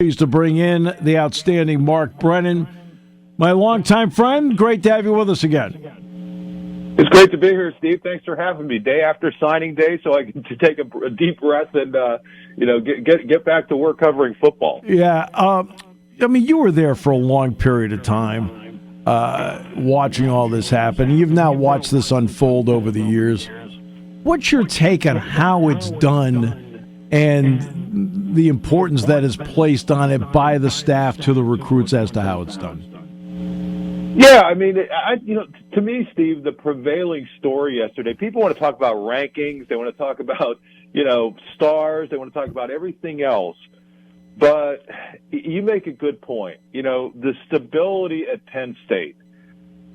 Pleased to bring in the outstanding Mark Brennen, my longtime friend. Great to have you with us again. It's great to be here, Steve. Thanks for having me. Day after signing day, so I can take a deep breath and get back to work covering football. Yeah, I mean, you were there for a long period of time, watching all this happen. You've now watched this unfold over the years. What's your take on how it's done and the importance that is placed on it by the staff to the recruits as to how it's done? Yeah, I mean, to me, Steve, the prevailing story yesterday, people want to talk about rankings. They want to talk about, stars. They want to talk about everything else. But you make a good point. The stability at Penn State,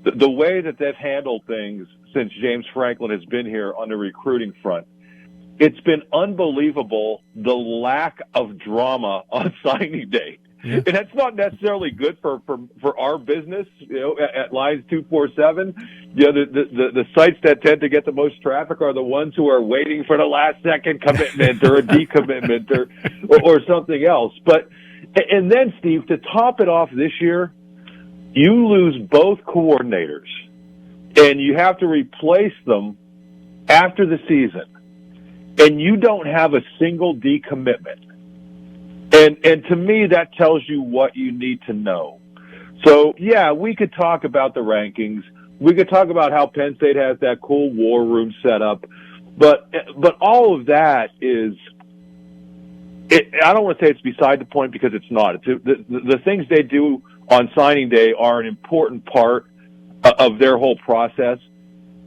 the way that they've handled things since James Franklin has been here on the recruiting front, it's been unbelievable, the lack of drama on signing day. Yeah. And that's not necessarily good for our business, at Lines 247. The sites that tend to get the most traffic are the ones who are waiting for the last second commitment or a decommitment or something else. And then, Steve, to top it off this year, you lose both coordinators and you have to replace them after the season. And you don't have a single decommitment. And to me, that tells you what you need to know. So, yeah, we could talk about the rankings. We could talk about how Penn State has that cool war room set up. But all of that is I don't want to say it's beside the point because it's not. The things they do on signing day are an important part of their whole process.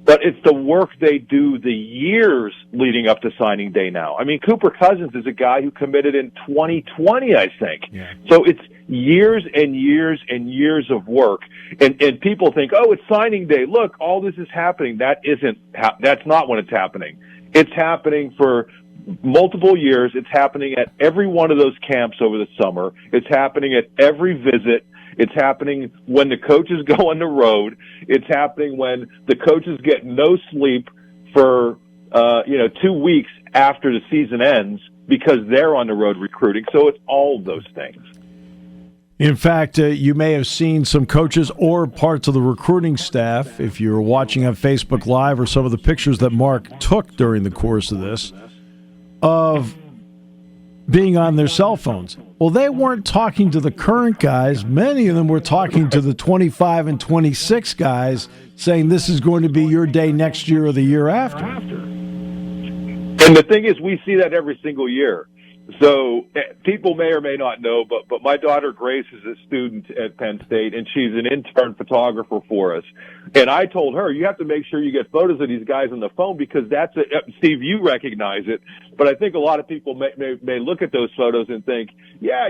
But it's the work they do the years leading up to signing day now. I mean, Cooper Cousins is a guy who committed in 2020, I think. Yeah. So it's years and years and years of work. And people think, oh, it's signing day. Look, all this is happening. That's not when it's happening. It's happening for multiple years. It's happening at every one of those camps over the summer. It's happening at every visit. It's happening when the coaches go on the road. It's happening when the coaches get no sleep for, 2 weeks after the season ends because they're on the road recruiting. So it's all of those things. In fact, you may have seen some coaches or parts of the recruiting staff, if you're watching on Facebook Live, or some of the pictures that Mark took during the course of this, of being on their cell phones. Well, they weren't talking to the current guys. Many of them were talking to the 25 and 26 guys, saying this is going to be your day next year or the year after. And the thing is, we see that every single year. So people may or may not know, but my daughter Grace is a student at Penn State, and she's an intern photographer for us. And I told her, you have to make sure you get photos of these guys on the phone because Steve, you recognize it. But I think a lot of people may look at those photos and think, yeah,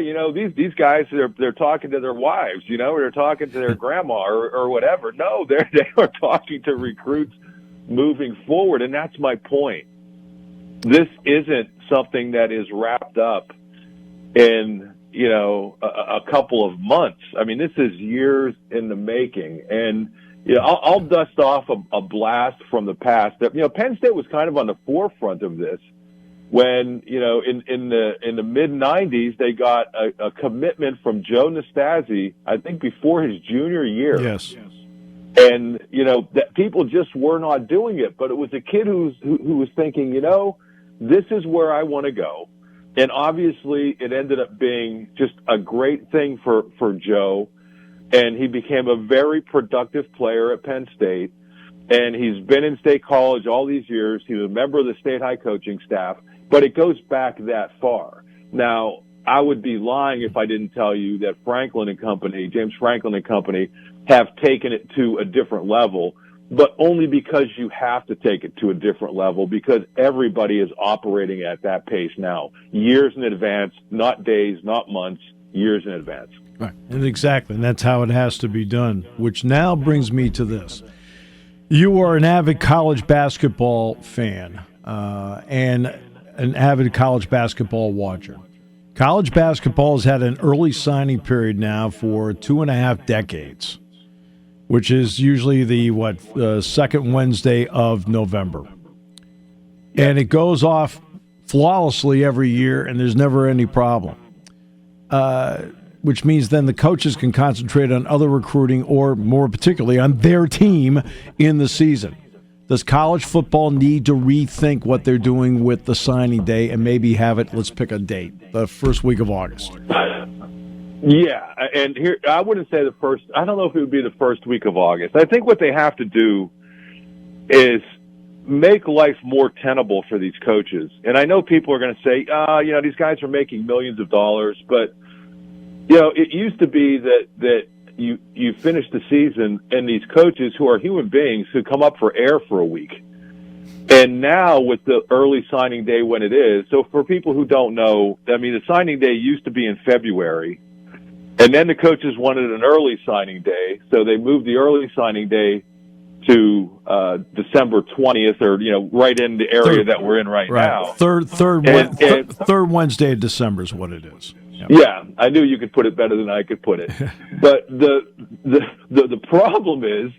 these guys, they're talking to their wives, or they're talking to their grandma or whatever. No, they are talking to recruits moving forward. And that's my point. This isn't something that is wrapped up in, a couple of months. I mean, this is years in the making. And, I'll dust off a blast from the past. Penn State was kind of on the forefront of this when, in the mid-'90s, they got a commitment from Joe Nastasi, I think before his junior year. Yes. And, that people just were not doing it. But it was a kid who was thinking, this is where I want to go. And obviously it ended up being just a great thing for Joe. And he became a very productive player at Penn State. And he's been in State College all these years. He was a member of the State High coaching staff, but it goes back that far. Now, I would be lying if I didn't tell you that James Franklin and company have taken it to a different level. But only because you have to take it to a different level because everybody is operating at that pace now, years in advance, not days, not months, years in advance. Right. And exactly. And that's how it has to be done, which now brings me to this. You are an avid college basketball fan and an avid college basketball watcher. College basketball has had an early signing period now for 2.5 decades. Which is usually the second Wednesday of November. And it goes off flawlessly every year, and there's never any problem. which means then the coaches can concentrate on other recruiting or, more particularly, on their team in the season. Does college football need to rethink what they're doing with the signing day and maybe have it, let's pick a date, the first week of August? Yeah, and here, I wouldn't say I don't know if it would be the first week of August. I think what they have to do is make life more tenable for these coaches. And I know people are going to say, these guys are making millions of dollars, but, it used to be that you finish the season and these coaches who are human beings who come up for air for a week. And now with the early signing day when it is, so for people who don't know, the signing day used to be in February, and then the coaches wanted an early signing day, so they moved the early signing day to December 20th, or right in the area that we're in right now. Third Wednesday of December is what it is. Yep. Yeah, I knew you could put it better than I could put it. But the problem is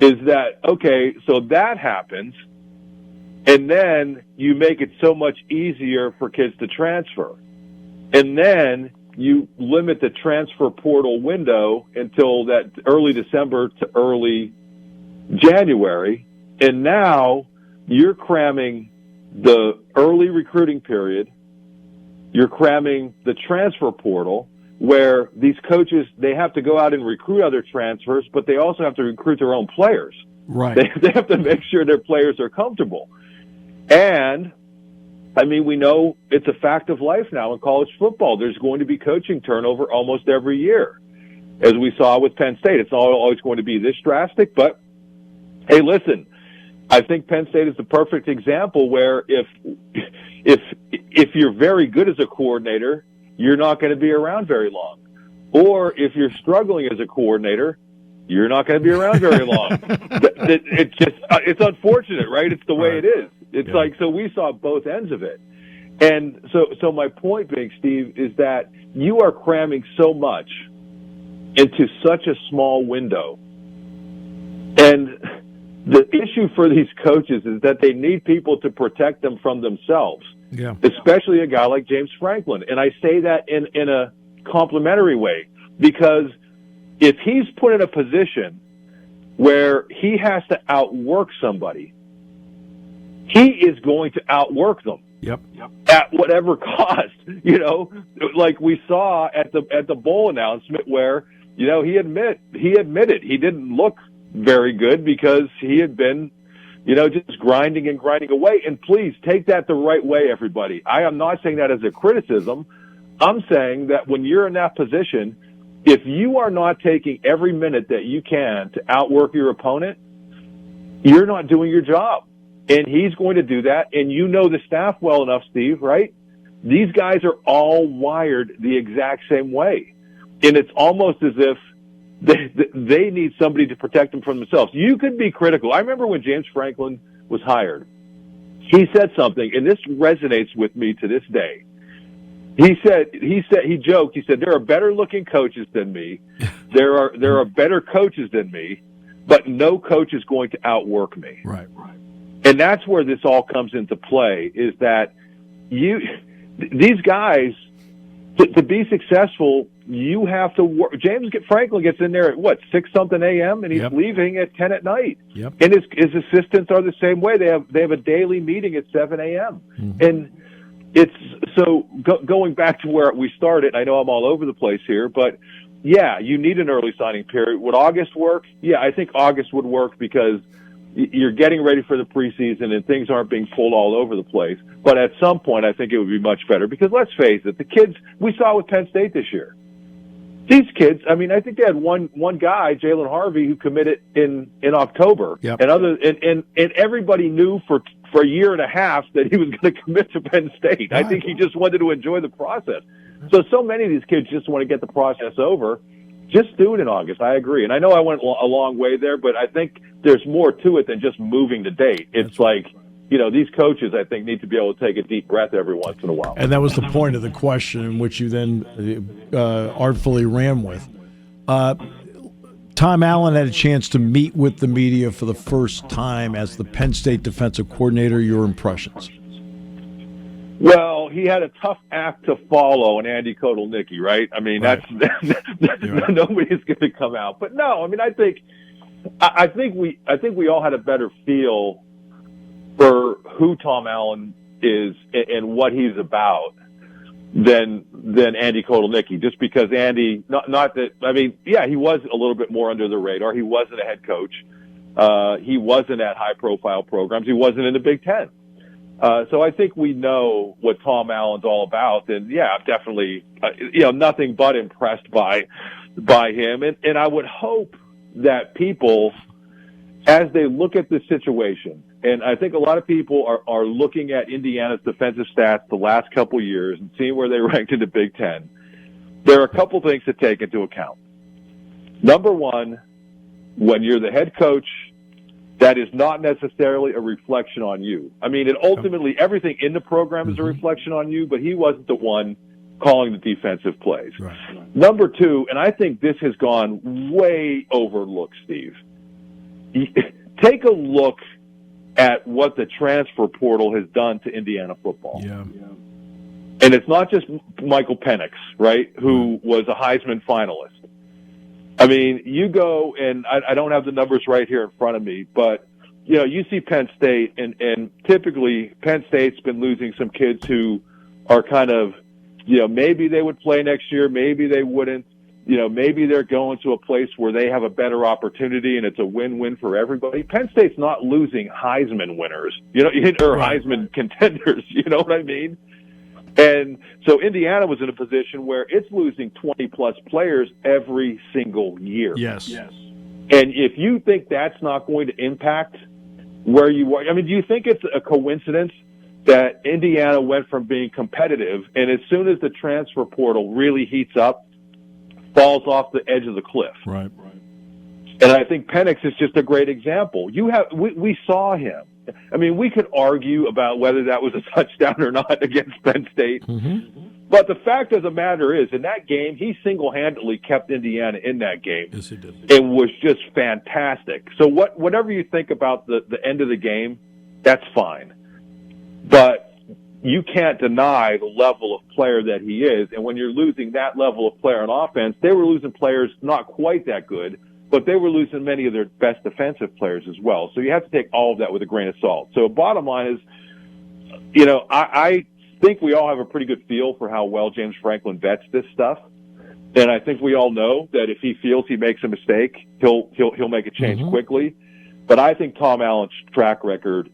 that, okay, so that happens, and then you make it so much easier for kids to transfer. And then you limit the transfer portal window until that early December to early January. And now you're cramming the early recruiting period. You're cramming the transfer portal, where these coaches, they have to go out and recruit other transfers, but they also have to recruit their own players. Right. They have to make sure their players are comfortable. And, we know it's a fact of life now in college football. There's going to be coaching turnover almost every year. As we saw with Penn State, it's not always going to be this drastic, but hey, listen, I think Penn State is the perfect example where if you're very good as a coordinator, you're not going to be around very long. Or if you're struggling as a coordinator, you're not going to be around very long. It's unfortunate, right? It's the way it is. It's so we saw both ends of it. And so my point being, Steve, is that you are cramming so much into such a small window. And the issue for these coaches is that they need people to protect them from themselves, especially a guy like James Franklin. And I say that in a complimentary way, because if he's put in a position where he has to outwork somebody, he is going to outwork them. Yep. At whatever cost, like we saw at the bowl announcement where, he admitted he didn't look very good because he had been, just grinding away. And please take that the right way, everybody. I am not saying that as a criticism. I'm saying that when you're in that position, if you are not taking every minute that you can to outwork your opponent, you're not doing your job. And he's going to do that. And the staff well enough, Steve, right? These guys are all wired the exact same way. And it's almost as if they need somebody to protect them from themselves. You could be critical. I remember when James Franklin was hired, he said something, and this resonates with me to this day. He joked, he said, there are better looking coaches than me. There are better coaches than me, but no coach is going to outwork me. Right. And that's where this all comes into play, is that these guys, to be successsul, you have to work. James Franklin gets in there at 6-something a.m. and he's leaving at 10 at night. Yep. And his assistants are the same way. They have a daily meeting at 7 a.m. Mm-hmm. And it's so going back to where we started. I know I'm all over the place here, but yeah, you need an early signing period. Would August work? Yeah, I think August would work because you're getting ready for the preseason and things aren't being pulled all over the place. But at some point, I think it would be much better because let's face it, the kids we saw with Penn State this year, these kids, I think they had one guy, Jalen Harvey, who committed in October. Yep. And everybody knew for a year and a half that he was going to commit to Penn State. I think he just wanted to enjoy the process. So many of these kids just want to get the process over. Just do it in August. I agree. And I know I went a long way there, but I think there's more to it than just moving the date. It's like, these coaches, I think, need to be able to take a deep breath every once in a while. And that was the point of the question, which you then artfully ran with. Tom Allen had a chance to meet with the media for the first time as the Penn State defensive coordinator. Your impressions? Well, he had a tough act to follow in Andy Kotelnicki, right? I mean, Right. that's nobody's going to come out. But no, I mean, I think we all had a better feel for who Tom Allen is and what he's about than Andy Kotelnicki, just because Andy, not that, I mean, yeah, he was a little bit more under the radar. He wasn't a head coach. He wasn't at high profile programs. He wasn't in the Big Ten. So I think we know what Tom Allen's all about, and yeah, definitely, nothing but impressed by him. And I would hope that people, as they look at this situation, and I think a lot of people are looking at Indiana's defensive stats the last couple years and seeing where they ranked in the Big Ten. There are a couple things to take into account. Number one, when you're the head coach, that is not necessarily a reflection on you. I mean, ultimately, everything in the program is a reflection on you, but he wasn't the one calling the defensive plays. Right. Number two, and I think this has gone way overlooked, Steve. Take a look at what the transfer portal has done to Indiana football. Yeah. And it's not just Michael Penix, right, who was a Heisman finalist. I mean, you go, and I don't have the numbers right here in front of me, but, you see Penn State, and typically Penn State's been losing some kids who are kind of, maybe they would play next year, maybe they wouldn't. Maybe they're going to a place where they have a better opportunity and it's a win-win for everybody. Penn State's not losing Heisman winners, or Heisman contenders, you know what I mean? And so Indiana was in a position where it's losing 20-plus players every single year. Yes. And if you think that's not going to impact where you are, I mean, do you think it's a coincidence that Indiana went from being competitive and as soon as the transfer portal really heats up, falls off the edge of the cliff? Right. And I think Penix is just a great example. We saw him. I mean, we could argue about whether that was a touchdown or not against Penn State. Mm-hmm. But the fact of the matter is, in that game, he single-handedly kept Indiana in that game. Yes, he did. It was just fantastic. So whatever you think about the end of the game, that's fine. But you can't deny the level of player that he is. And when you're losing that level of player on offense, they were losing players not quite that good, but they were losing many of their best defensive players as well. So you have to take all of that with a grain of salt. So bottom line is, I think we all have a pretty good feel for how well James Franklin vets this stuff. And I think we all know that if he feels he makes a mistake, he'll make a change quickly. But I think Tom Allen's track record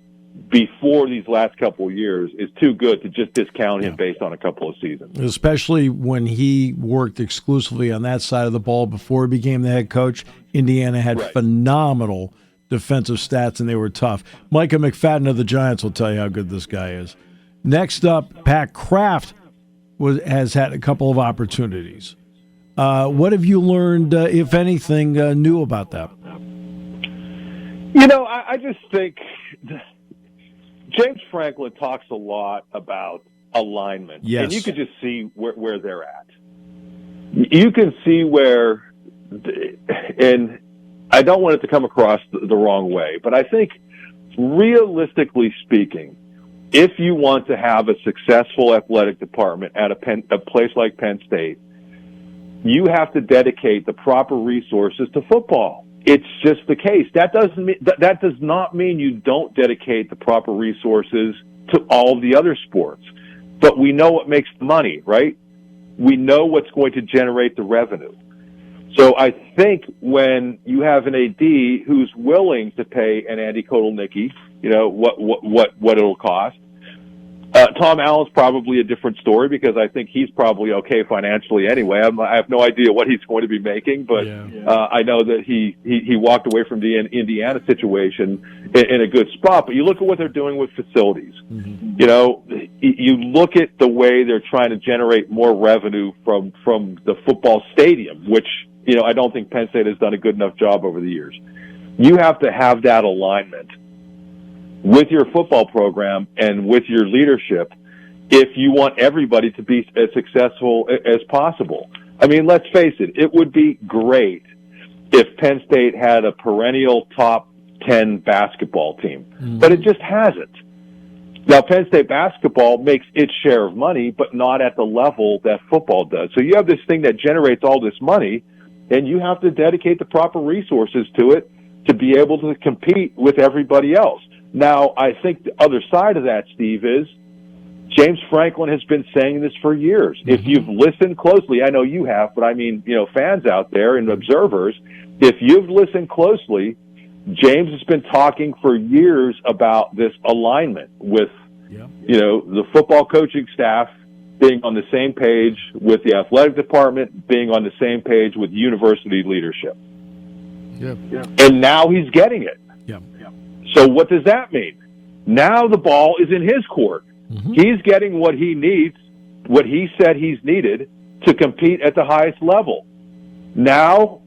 before these last couple of years is too good to just discount him based on a couple of seasons. Especially when he worked exclusively on that side of the ball before he became the head coach. Indiana had phenomenal defensive stats, and they were tough. Micah McFadden of the Giants will tell you how good this guy is. Next up, Pat Kraft has had a couple of opportunities. What have you learned, if anything, new about that? I just think James Franklin talks a lot about alignment. Yes. And you can just see where they're at. You can see where, and I don't want it to come across the wrong way, but I think realistically speaking, if you want to have a successful athletic department at a place like Penn State, you have to dedicate the proper resources to football. It's just the case. That does not mean you don't dedicate the proper resources to all of the other sports. But we know what makes the money, right? We know what's going to generate the revenue. So I think when you have an AD who's willing to pay an Andy Kotelnicki, what it'll cost, Tom Allen's probably a different story because I think he's probably okay financially anyway. I have no idea what he's going to be making, but I know that he walked away from the Indiana situation in a good spot. But you look at what they're doing with facilities. Mm-hmm. You look at the way they're trying to generate more revenue from the football stadium, which I don't think Penn State has done a good enough job over the years. You have to have that alignment with your football program and with your leadership if you want everybody to be as successful as possible. I mean, let's face it, it would be great if Penn State had a perennial top 10 basketball team, but it just hasn't. Now, Penn State basketball makes its share of money, but not at the level that football does. So you have this thing that generates all this money, and you have to dedicate the proper resources to it to be able to compete with everybody else. Now, I think the other side of that, Steve, is James Franklin has been saying this for years. Mm-hmm. If you've listened closely, I know you have, but I mean, fans out there and observers, if you've listened closely, James has been talking for years about this alignment with, the football coaching staff being on the same page with the athletic department, being on the same page with university leadership. And now he's getting it. So what does that mean? Now the ball is in his court. Mm-hmm. He's getting what he needs, what he said he's needed to compete at the highest level. Now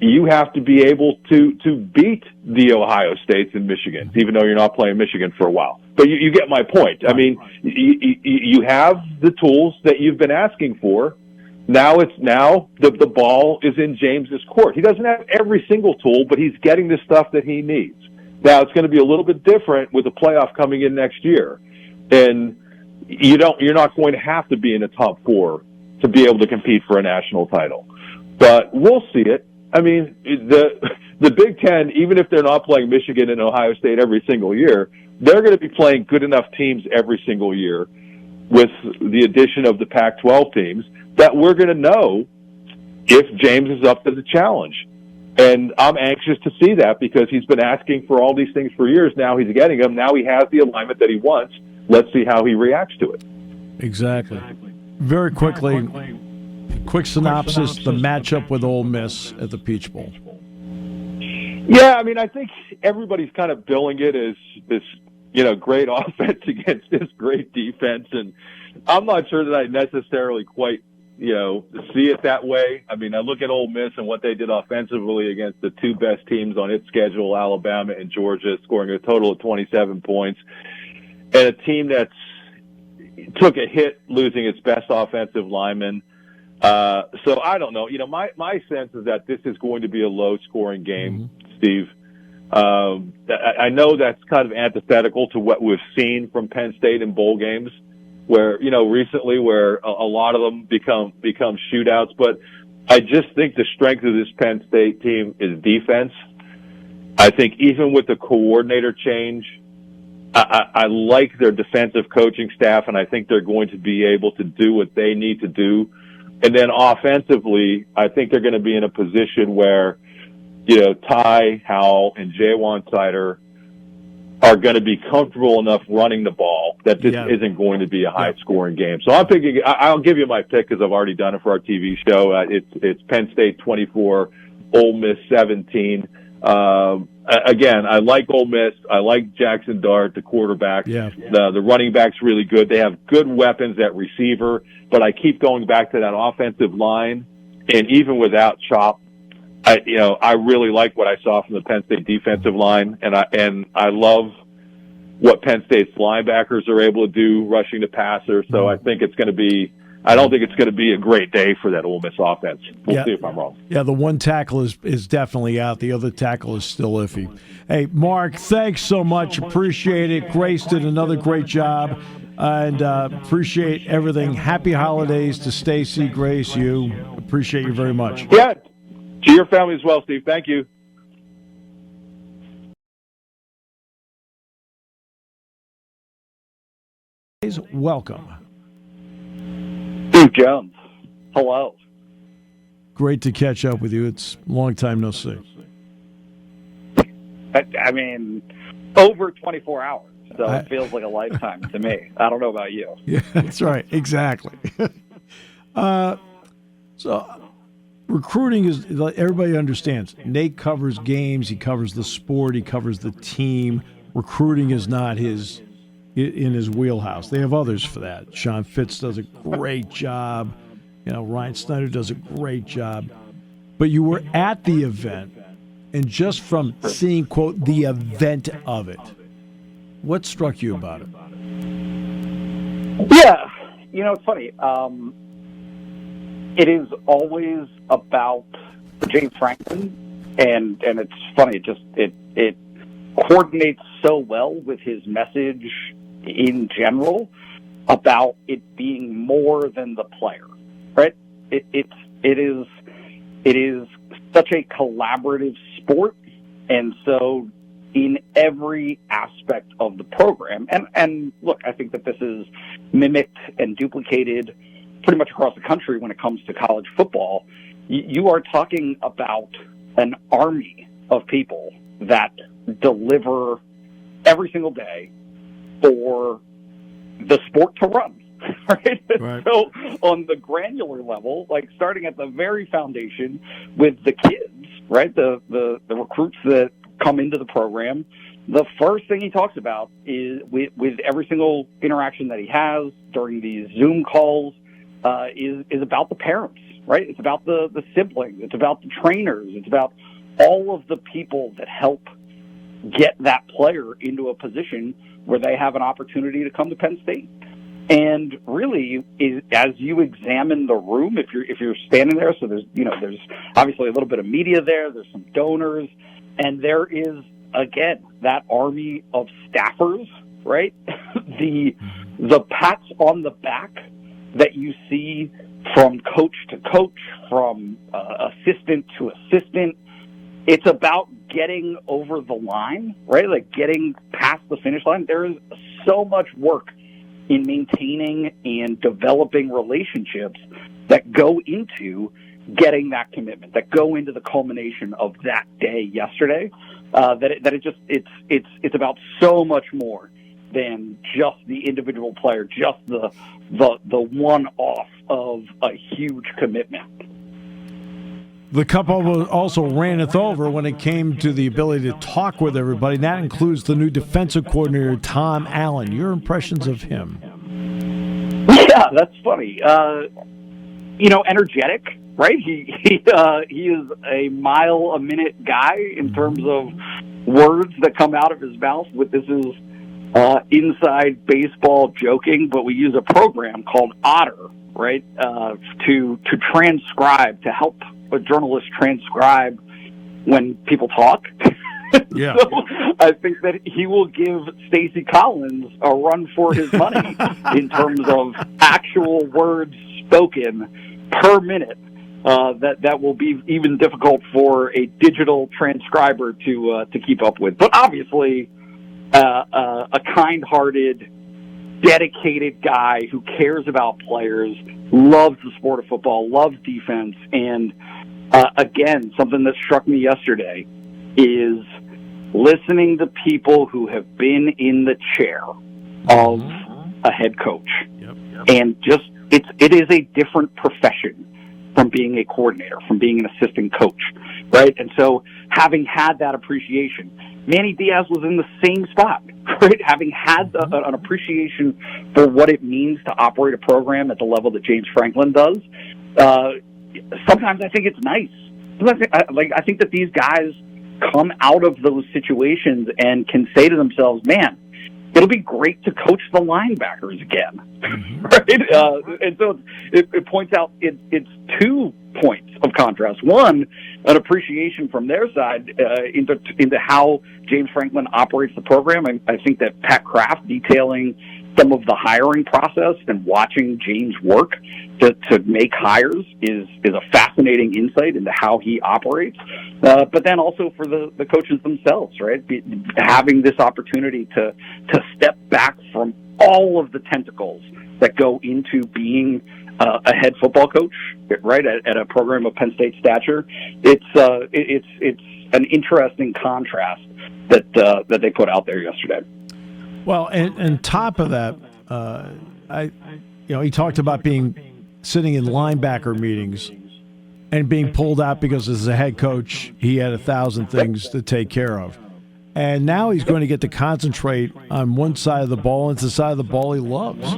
you have to be able to beat the Ohio States and Michigan, even though you're not playing Michigan for a while. But you get my point. I mean, you have the tools that you've been asking for. Now the ball is in James's court. He doesn't have every single tool, but he's getting the stuff that he needs. Now it's going to be a little bit different with the playoff coming in next year, and you're not going to have to be in the top four to be able to compete for a national title. But we'll see it. I mean, the Big Ten, even if they're not playing Michigan and Ohio State every single year, they're going to be playing good enough teams every single year with the addition of the Pac-12 teams that we're going to know if James is up to the challenge. And I'm anxious to see that because he's been asking for all these things for years. Now he's getting them. Now he has the alignment that he wants. Let's see how he reacts to it. Exactly. Very quickly, quick synopsis, the matchup with Ole Miss at the Peach Bowl. Yeah, I mean, I think everybody's kind of billing it as this, great offense against this great defense. And I'm not sure that I necessarily quite, see it that way. I mean, I look at Ole Miss and what they did offensively against the two best teams on its schedule, Alabama and Georgia, scoring a total of 27 points. And a team that's took a hit losing its best offensive lineman. So I don't know. My sense is that this is going to be a low-scoring game, Steve. I know that's kind of antithetical to what we've seen from Penn State in bowl games, where recently, where a lot of them become shootouts. But I just think the strength of this Penn State team is defense. I think even with the coordinator change, I like their defensive coaching staff, and I think they're going to be able to do what they need to do. And then offensively, I think they're going to be in a position where, Ty Howell and Jaywan Sider are going to be comfortable enough running the ball that this isn't going to be a high-scoring game. So I'm picking. I'll give you my pick because I've already done it for our TV show. It's Penn State 24, Ole Miss 17. Again, I like Ole Miss. I like Jackson Dart, the quarterback. Yeah. The running back's really good. They have good weapons at receiver, but I keep going back to that offensive line. And even without Chop, I really like what I saw from the Penn State defensive line, and I love what Penn State's linebackers are able to do rushing the passer. So I think it's going to be. I don't think it's going to be a great day for that Ole Miss offense. We'll see if I'm wrong. Yeah, the one tackle is definitely out. The other tackle is still iffy. Hey, Mark, thanks so much. Appreciate it. Grace did another great job, and appreciate everything. Happy holidays to Stacy, Grace, you. Appreciate you very much. Yeah, to your family as well, Steve. Thank you. Welcome. Steve Jones. Hello. Great to catch up with you. It's a long time no see. I mean, over 24 hours, so it feels like a lifetime to me. I don't know about you. Yeah, that's right. Exactly. So recruiting is, everybody understands. Nate covers games. He covers the sport. He covers the team. Recruiting is not in his wheelhouse. They have others for that. Sean Fitz does a great job. Ryan Snyder does a great job. But you were at the event, and just from seeing, quote, the event of it, what struck you about it? Yeah. It's funny. It is always about James Franklin, and it's funny. It coordinates so well with his message in general about it being more than the player, right? It is such a collaborative sport, and so in every aspect of the program, and look, I think that this is mimicked and duplicated pretty much across the country when it comes to college football. You are talking about an army of people that deliver every single day for the sport to run, right? So on the granular level, like starting at the very foundation with the kids, right? The recruits that come into the program, the first thing he talks about is with every single interaction that he has during these Zoom calls is about the parents, right? It's about the siblings. It's about the trainers. It's about all of the people that help get that player into a position where they have an opportunity to come to Penn State. And really, as you examine the room, if you're standing there, so there's obviously a little bit of media there, there's some donors, and there is again that army of staffers, right? the pats on the back that you see from coach to coach, from assistant to assistant. It's about getting over the line, right? Like getting past the finish line. There is so much work in maintaining and developing relationships that go into getting that commitment, that go into the culmination of that day yesterday. It's about so much more than just the individual player, just the one-off of a huge commitment. The couple also raneth over when it came to the ability to talk with everybody. And that includes the new defensive coordinator, Tom Allen. Your impressions of him? Yeah, that's funny. Energetic, right? He is a mile a minute guy in terms of words that come out of his mouth. This is inside baseball joking, but we use a program called Otter, right, to transcribe, to help a journalist transcribe when people talk. Yeah. So I think that he will give Stacey Collins a run for his money in terms of actual words spoken per minute. That will be even difficult for a digital transcriber to keep up with. But obviously, a kind-hearted, dedicated guy who cares about players, loves the sport of football, loves defense, and again, something that struck me yesterday is listening to people who have been in the chair of a head coach. Yep. And just it is a different profession from being a coordinator, from being an assistant coach, right? And so having had that appreciation, Manny Diaz was in the same spot, right? Having had an appreciation for what it means to operate a program at the level that James Franklin does, sometimes I think it's nice. Sometimes I think that these guys come out of those situations and can say to themselves, man, it'll be great to coach the linebackers again, right? And so it points out it's 2 points of contrast. One, an appreciation from their side into how James Franklin operates the program. I think that Pat Kraft detailing some of the hiring process and watching James work to make hires is a fascinating insight into how he operates. But then also for the coaches themselves, right? Having this opportunity to step back from all of the tentacles that go into being a head football coach, right, at a program of Penn State stature. It's an interesting contrast that they put out there yesterday. Well, and top of that, he talked about sitting in linebacker meetings and being pulled out because as a head coach, he had 1,000 things to take care of. And now he's going to get to concentrate on one side of the ball, and it's the side of the ball he loves.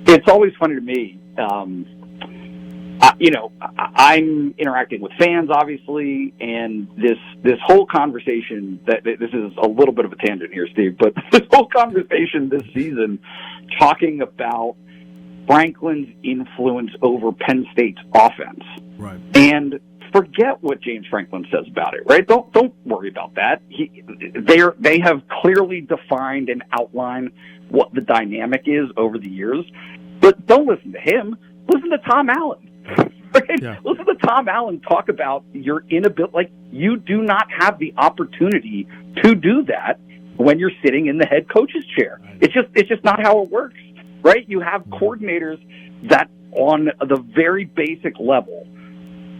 It's always funny to me. I'm interacting with fans, obviously, and this whole conversation, this is a little bit of a tangent here, Steve, but this whole conversation this season talking about Franklin's influence over Penn State's offense. Right. And forget what James Franklin says about it, right? Don't worry about that. They have clearly defined and outlined what the dynamic is over the years, but don't listen to him. Listen to Tom Allen. Right? Yeah. Listen to Tom Allen talk about your inability. Like, you do not have the opportunity to do that when you're sitting in the head coach's chair. It's just not how it works, right? You have coordinators that, on the very basic level,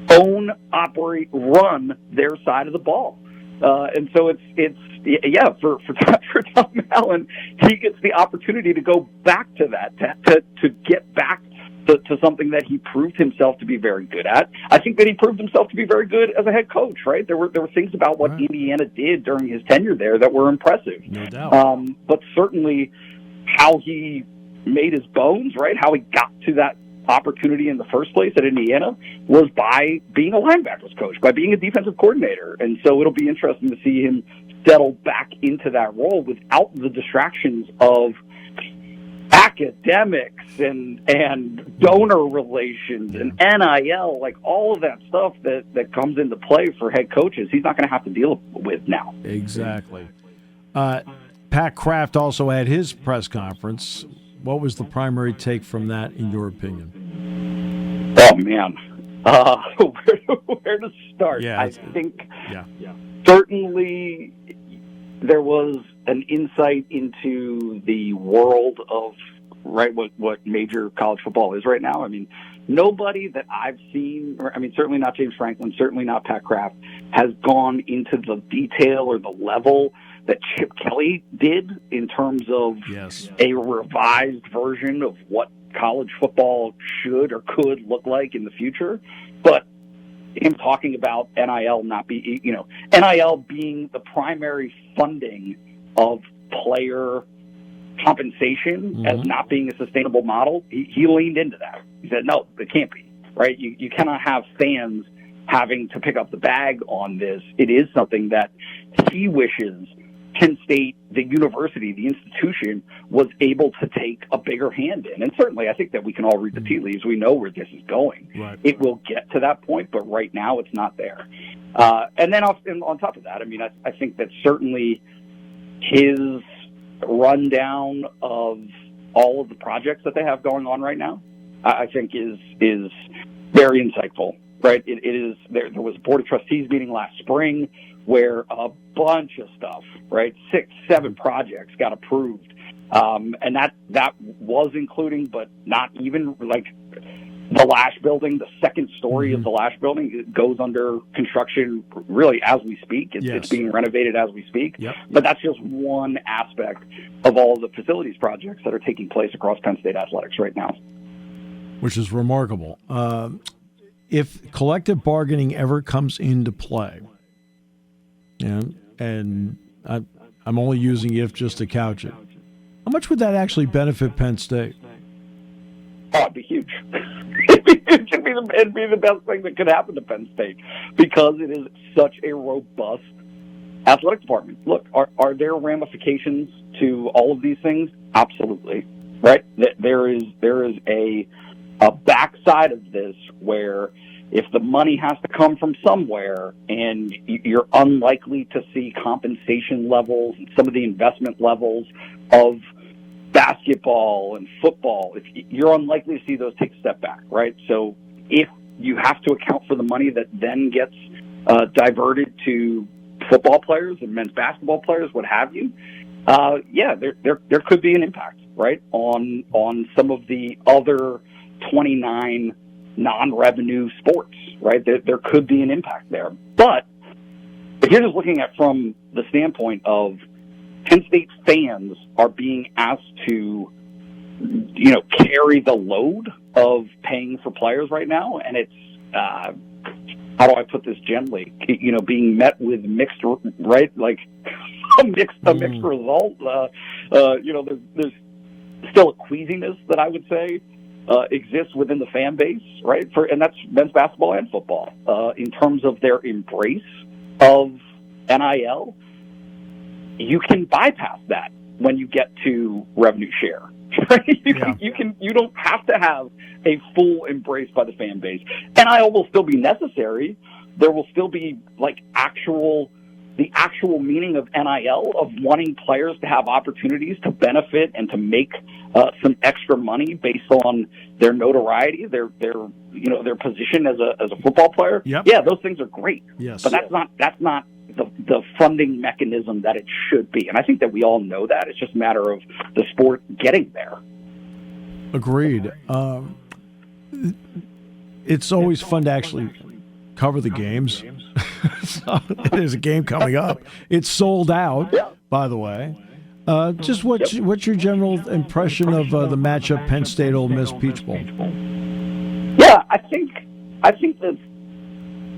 own, operate, run their side of the ball. And so for Tom Allen, he gets the opportunity to go back to that, to get back to something that he proved himself to be very good at. I think that he proved himself to be very good as a head coach, right? There were things about what Indiana did during his tenure there that were impressive. No doubt. But certainly how he made his bones, right? How he got to that opportunity in the first place at Indiana was by being a linebackers coach, by being a defensive coordinator. And so it'll be interesting to see him settle back into that role without the distractions of academics and donor relations and NIL, like all of that stuff that comes into play for head coaches. He's not going to have to deal with now. Exactly. Pat Kraft also had his press conference. What was the primary take from that, in your opinion? Oh, man. Where to start? Yeah, I think yeah. certainly there was an insight into the world of what major college football is right now. I mean, nobody that I've seen, certainly not James Franklin, certainly not Pat Kraft, has gone into the detail or the level that Chip Kelly did in terms of a revised version of what college football should or could look like in the future. But him talking about NIL NIL being the primary funding of player compensation as not being a sustainable model, he leaned into that. He said, no, it can't be, right? You cannot have fans having to pick up the bag on this. It is something that he wishes Penn State, the university, the institution, was able to take a bigger hand in. And certainly I think that we can all read the tea leaves. We know where this is going. Right. It will get to that point, but right now it's not there. And then on top of that, I think that certainly his rundown of all of the projects that they have going on right now, I think is very insightful, right? It is. There was a Board of Trustees meeting last spring where a bunch of stuff, right, 6-7 projects got approved. And that was including, but not even, like, the Lash building, the second story of the Lash building, it goes under construction really as we speak. It's being renovated as we speak. Yep. But that's just one aspect of all of the facilities projects that are taking place across Penn State Athletics right now. Which is remarkable. If collective bargaining ever comes into play, and I'm only using if just to couch it, how much would that actually benefit Penn State? Oh, it'd be huge. It'd be the best thing that could happen to Penn State because it is such a robust athletic department. Look, are there ramifications to all of these things? Absolutely, right? There is a backside of this where if the money has to come from somewhere and you're unlikely to see compensation levels and some of the investment levels of basketball and football, you're unlikely to see those take a step back, right? So if you have to account for the money that then gets diverted to football players and men's basketball players, what have you, there could be an impact, right, on some of the other 29 non-revenue sports, right? There could be an impact there. But if you're just looking at from the standpoint of Penn State fans are being asked to, carry the load of paying for players right now, and it's, how do I put this gently? Being met with mixed, right? Like a mixed result. There's still a queasiness that I would say exists within the fan base, right? And that's men's basketball and football in terms of their embrace of NIL. You can bypass that when you get to revenue share. Right? You don't have to have a full embrace by the fan base. NIL will still be necessary, there will still be like the actual meaning of NIL, of wanting players to have opportunities to benefit and to make some extra money based on their notoriety, their position as a football player. Yep. Yeah, those things are great. Yes. But that's not the funding mechanism that it should be. And I think that we all know that. It's just a matter of the sport getting there. Agreed. It's always fun to actually cover the games. So, there's a game coming up. It's sold out, by the way. Just what's your general impression of the matchup, Penn State Ole Miss Peach Bowl? Yeah, I think that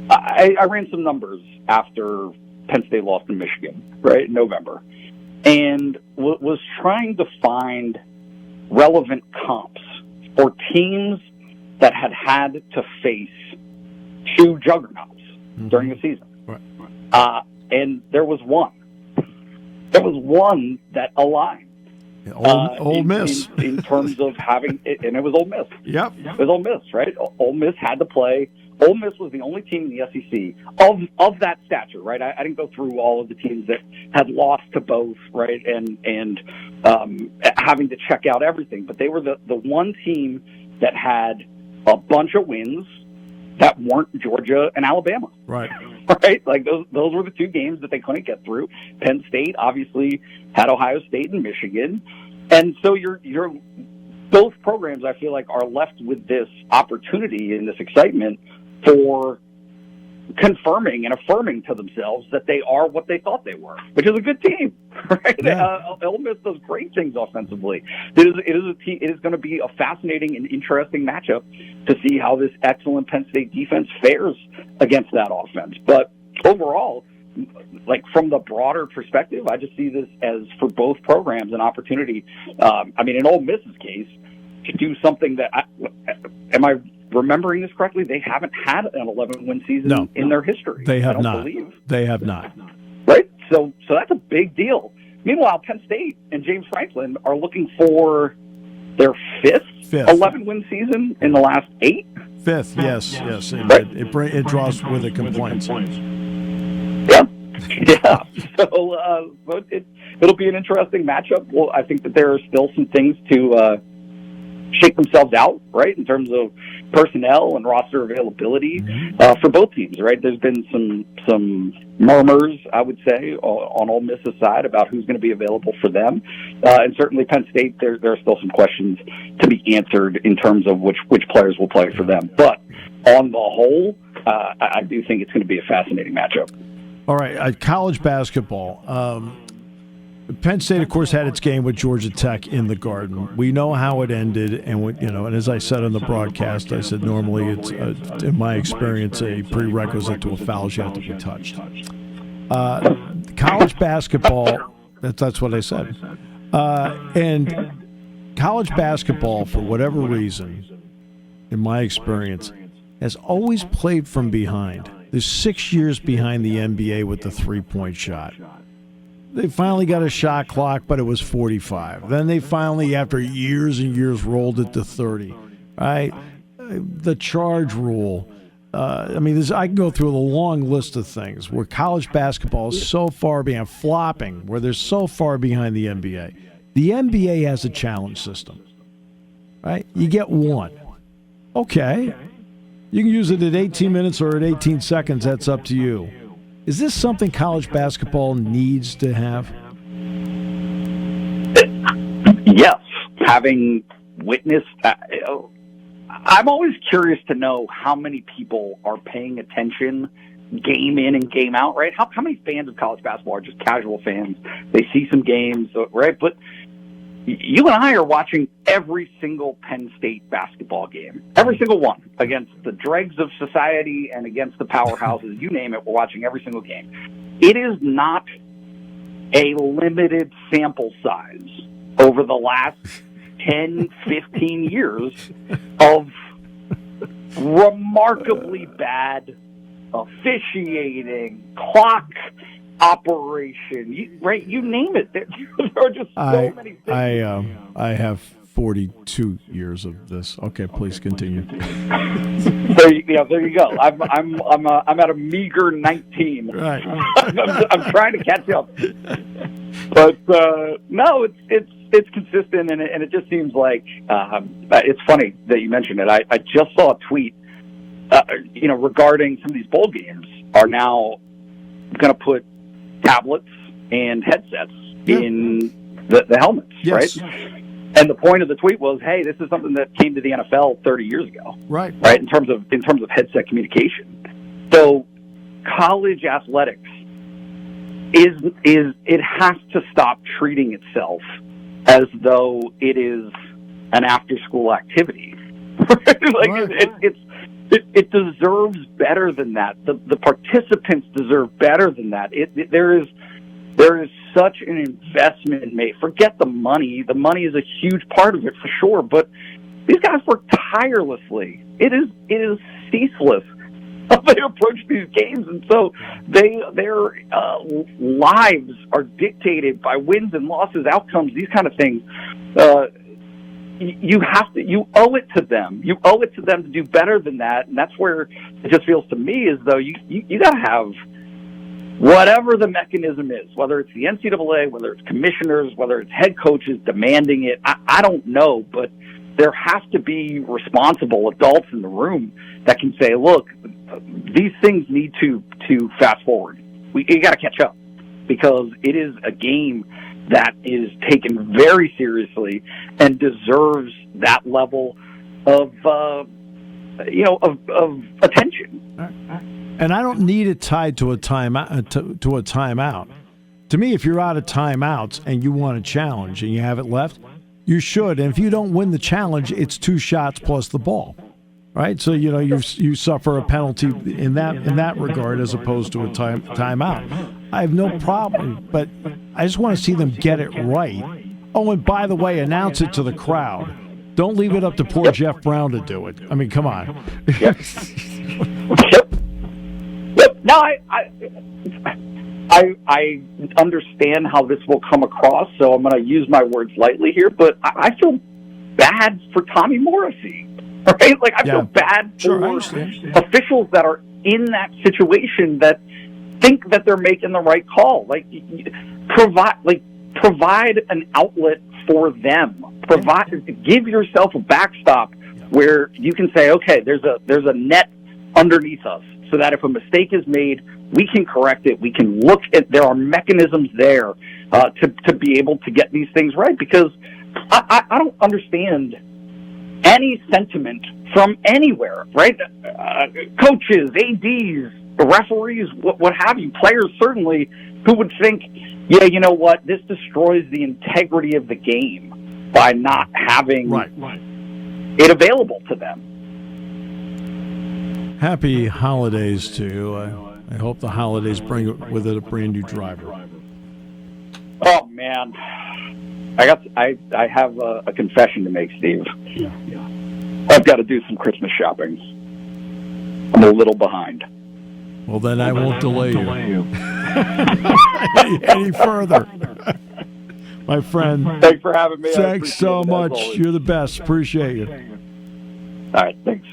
I ran some numbers after Penn State lost to Michigan, right, in November, and was trying to find relevant comps for teams that had to face two juggernauts during the season. Right. And there was one. There was one that aligned. Ole Miss. In terms of having it, and it was Ole Miss. Yep. It was Ole Miss, right? Ole Miss had to play. Ole Miss was the only team in the SEC of that stature, right? I didn't go through all of the teams that had lost to both, right? And having to check out everything. But they were the one team that had a bunch of wins that weren't Georgia and Alabama. Right. Right? Like those were the two games that they couldn't get through. Penn State obviously had Ohio State and Michigan. And so you're both programs, I feel like, are left with this opportunity and this excitement for confirming and affirming to themselves that they are what they thought they were, which is a good team, right? Yeah. Ole Miss does great things offensively. It is going to be a fascinating and interesting matchup to see how this excellent Penn State defense fares against that offense. But overall, like from the broader perspective, I just see this as, for both programs, an opportunity. In Ole Miss's case, to do something that am I remembering this correctly? They haven't had an 11-win season in their history. They have not. Believe. They have not. Right? So that's a big deal. Meanwhile, Penn State and James Franklin are looking for their fifth. 11-win season in the last 8. Fifth, yes. Right. It draws with it complaints. Yeah. So it'll be an interesting matchup. Well, I think that there are still some things to shake themselves out, right, in terms of personnel and roster availability for both teams, right? There's been some murmurs, I would say, on Ole Miss's side about who's going to be available for them, and certainly Penn State. There are still some questions to be answered in terms of which players will play for them. But on the whole, I do think it's going to be a fascinating matchup. All right, college basketball. Penn State, of course, had its game with Georgia Tech in the Garden. We know how it ended, and and as I said on the broadcast, I said normally it's, in my experience, a prerequisite to a foul you have to be touched. College basketball, that's what I said. And college basketball, for whatever reason, in my experience, has always played from behind. They're 6 years behind the NBA with the three-point shot. They finally got a shot clock, but it was 45. Then they finally, after years and years, rolled it to 30. Right? The charge rule. I can go through a long list of things where college basketball is so far behind, flopping, where they're so far behind the NBA. The NBA has a challenge system. Right? You get one. Okay. You can use it at 18 minutes or at 18 seconds. That's up to you. Is this something college basketball needs to have? Yes. Having witnessed, I'm always curious to know how many people are paying attention game in and game out, right? How many fans of college basketball are just casual fans? They see some games, right? But you and I are watching every single Penn State basketball game, every single one, against the dregs of society and against the powerhouses. You name it, we're watching every single game. It is not a limited sample size over the last 10, 15 years of remarkably bad officiating, clock operation, you name it. There are just so many things. I have 42 years of this. Okay, please continue. There you go. I'm at a meager 19. Right. I'm trying to catch up. But no, it's consistent, and it just seems like it's funny that you mentioned it. I just saw a tweet, regarding some of these bowl games are now going to put tablets and headsets in the helmets, yes. right? And the point of the tweet was, hey, this is something that came to the NFL 30 years ago, right? In terms of headset communication. So college athletics is it has to stop treating itself as though it is an after-school activity. It deserves better than that. The participants deserve better than that. There is such an investment made. Forget the money. The money is a huge part of it for sure, but these guys work tirelessly. It is ceaseless how they approach these games, and so their lives are dictated by wins and losses, outcomes, these kind of things. You owe it to them. You owe it to them to do better than that, and that's where it just feels to me as though you got to have whatever the mechanism is, whether it's the NCAA, whether it's commissioners, whether it's head coaches demanding it. I don't know, but there has to be responsible adults in the room that can say, look, these things need to fast forward. You got to catch up, because it is a game that is taken very seriously and deserves that level of attention. And I don't need it tied to a timeout. To a timeout. To me, if you're out of timeouts and you want a challenge and you have it left, you should. And if you don't win the challenge, it's 2 shots plus the ball, right? So you suffer a penalty in that regard as opposed to a timeout. I have no problem, but I just want to see them get it right. Oh, and by the way, announce it to the crowd. Don't leave it up to poor Jeff Brown to do it. I mean, come on. Yep. No, I understand how this will come across, so I'm going to use my words lightly here, but I feel bad for Tommy Morrissey, right? Like, I feel bad for officials that are in that situation that think that they're making the right call. Like, provide an outlet for them. Give yourself a backstop where you can say, okay, there's a net underneath us, so that if a mistake is made, we can correct it. We can look at, there are mechanisms there to be able to get these things right, because I don't understand any sentiment from anywhere, right? Coaches, ADs, referees, what have you, players certainly, who would think, yeah, you know what, this destroys the integrity of the game by not having it available to them. Happy holidays to you. I hope the holidays bring with it a brand new driver. Oh man, I have a confession to make, Steve. Yeah. I've got to do some Christmas shopping. I'm a little behind. Well, then I won't delay you any further. My friend. Thanks for having me. Thanks so much. You're the best. Appreciate you. All right, thanks.